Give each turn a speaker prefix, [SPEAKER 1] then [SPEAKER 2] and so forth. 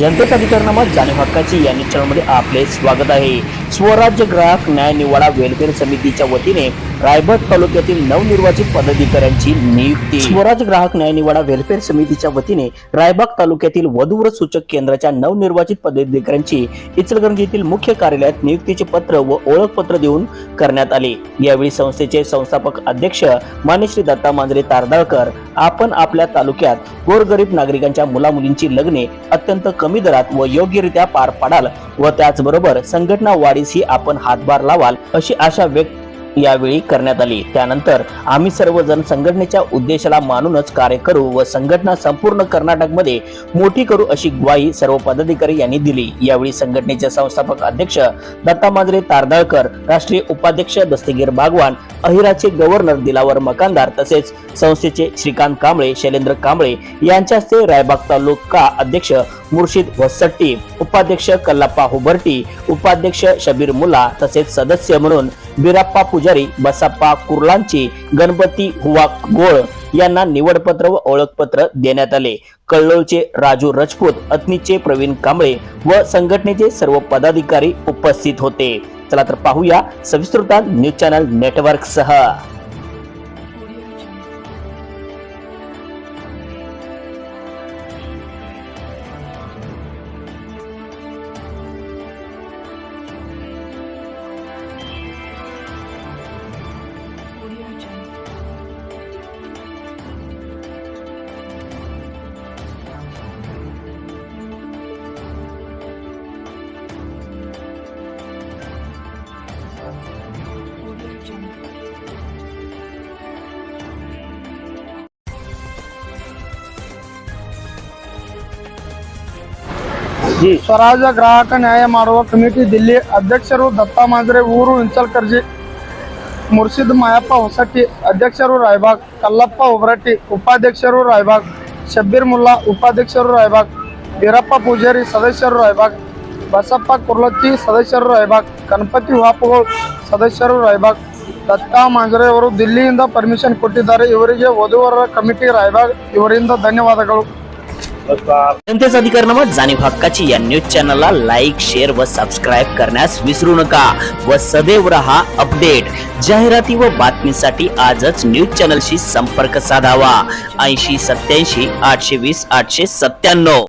[SPEAKER 1] जनतेचा अधिकारनामा जाणीव हक्काची या चॅनलमध्ये आपले स्वागत आहे। स्वराज्य ग्राहक न्याय निवाडा वेलफेअर समितीच्या वतीने रायबाग तालुक्यातील नवनिर्वाचित पदाधिकाऱ्यांची नियुक्ती। स्वराज्य ग्राहक न्याय निवाडा वेलफेअर समितीच्या वतीने रायबाग तालुक्यातील वधूवर सूचक केंद्राच्या नवनिर्वाचित पदाधिकाऱ्यांची इचलकरंजी येथील मुख्य कार्यालयात नियुक्तीचे पत्र व ओळखपत्र देऊन करण्यात आले। यावेळी संस्थेचे संस्थापक अध्यक्ष मान्य श्री दत्ता मांजरे तारदाळकर आपण आपल्या तालुक्यात गोरगरीब नागरिकांच्या मुलामुलींची लग्ने अत्यंत कमी दरात व योग्यरित्या पार पाडाल व त्याचबरोबर संघटना वाढीस ही आपण हातभार लावाल अशी आशा व्यक्त यावेळी करण्यात आली। त्यानंतर आम्ही सर्वजण संघटनेच्या उद्देशाला मानूनच कार्य करू व संघटना संपूर्ण कर्नाटकमध्ये मोठी करू अशी ग्वाही सर्व पदाधिकारी यांनी दिली। यावेळी संघटनेचे संस्थापक अध्यक्ष दत्ता मांजरे तारदाळकर, राष्ट्रीय उपाध्यक्ष दस्तगीर बागवान, अहिराचे गव्हर्नर दिलावर मकानदार तसेच संस्थेचे श्रीकांत कांबळे, शैलेंद्र कांबळे यांच्या हस्ते रायबाग तालुका अध्यक्ष मुर्शिद वसट्टी, उपाध्यक्ष कल्लाप्पा हुबर्टी, उपाध्यक्ष शबीर मुल्ला तसेच सदस्य म्हणून बिराप्पा पुजारी, बसाप्पा कुर्लांची, गणपती हुवा गोळ यांना निवडपत्र व ओळखपत्र देण्यात आले। कल्लोळचे राजू राजपूत, अथनीचे प्रवीण कांबळे व संघटनेचे सर्व पदाधिकारी उपस्थित होते। चला तर पाहूया सविस्तर न्यूज चॅनल नेटवर्क सह।
[SPEAKER 2] ಸ್ವರಾಜ್ಯ ಗ್ರಾಹಕ ನ್ಯಾಯ ಮಾಡುವ ಕಮಿಟಿ ದಿಲ್ಲಿ ಅಧ್ಯಕ್ಷರು ದತ್ತಾ ಮಾಂಜ್ರೆ ಊರು ಇಂಚಲಕರ್ಜಿ, ಮುರ್ಷಿದ್ ಮಾಯಪ್ಪ ಹೊಸಟ್ಟಿ ಅಧ್ಯಕ್ಷರು ರಾಯಬಾಗ್, ಕಲ್ಲಪ್ಪ ಹುಬರಟ್ಟಿ ಉಪಾಧ್ಯಕ್ಷರು ರಾಯಬಾಗ್, ಶಬ್ಬೀರ್ ಮುಲ್ಲಾ ಉಪಾಧ್ಯಕ್ಷರು ರಾಯಬಾಗ್, ಬೀರಪ್ಪ ಪೂಜಾರಿ ಸದಸ್ಯರು ರಾಯಬಾಗ್, ಬಸಪ್ಪ ಕುರ್ಲತ್ತಿ ಸದಸ್ಯರು ರಾಯಬಾಗ್, ಗಣಪತಿ ಹುವಾಪಗೋಳ್ ಸದಸ್ಯರು ರಾಯಬಾಗ್, ದತ್ತಾ ಮಾಂಜ್ರೆ ಅವರು ದಿಲ್ಲಿಯಿಂದ ಪರ್ಮಿಷನ್ ಕೊಟ್ಟಿದ್ದಾರೆ। ಇವರಿಗೆ ವಧುವರರ ಕಮಿಟಿ ರಾಯಬಾಗ್ ಇವರಿಂದ ಧನ್ಯವಾದಗಳು।
[SPEAKER 1] जनतेचा अधिकारनामा जाणीव हक्काची या न्यूज चॅनलला लाईक, शेअर व सबस्क्राईब करण्यास विसरू नका व सदैव रहा अपडेट। जाहिराती व बातमीसाठी आजच न्यूज चॅनलशी संपर्क साधावा। 80 87 820 897।